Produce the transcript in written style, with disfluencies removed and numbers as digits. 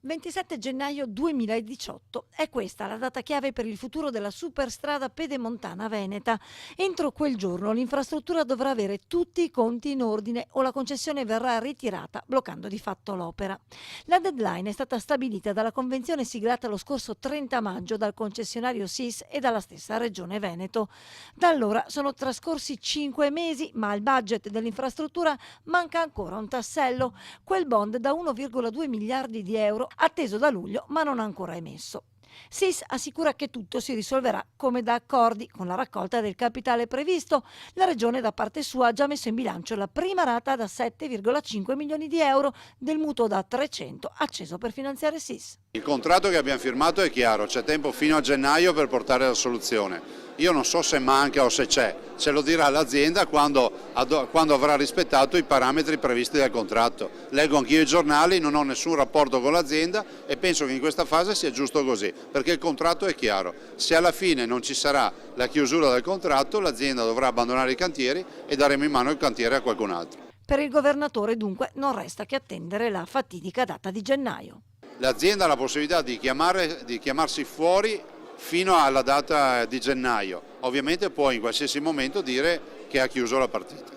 27 gennaio 2018 è questa la data chiave per il futuro della superstrada pedemontana veneta. Entro quel giorno l'infrastruttura dovrà avere tutti i conti in ordine o la concessione verrà ritirata, bloccando di fatto l'opera. La deadline è stata stabilita dalla convenzione siglata lo scorso 30 maggio dal concessionario SIS e dalla stessa Regione Veneto. Da allora sono trascorsi 5 mesi, ma al budget dell'infrastruttura manca ancora un tassello, quel bond da 1,2 miliardi di euro atteso da luglio ma non ancora emesso. SIS assicura che tutto si risolverà come da accordi con la raccolta del capitale previsto. La Regione da parte sua ha già messo in bilancio la prima rata da 7,5 milioni di euro del mutuo da 300 acceso per finanziare SIS. Il contratto che abbiamo firmato è chiaro, c'è tempo fino a gennaio per portare la soluzione. Io non so se manca o se c'è, ce lo dirà l'azienda quando avrà rispettato i parametri previsti dal contratto. Leggo anch'io i giornali, non ho nessun rapporto con l'azienda e penso che in questa fase sia giusto così, perché il contratto è chiaro. Se alla fine non ci sarà la chiusura del contratto, l'azienda dovrà abbandonare i cantieri e daremo in mano il cantiere a qualcun altro. Per il governatore dunque non resta che attendere la fatidica data di gennaio. L'azienda ha la possibilità di chiamarsi fuori fino alla data di gennaio. Ovviamente può in qualsiasi momento dire che ha chiuso la partita.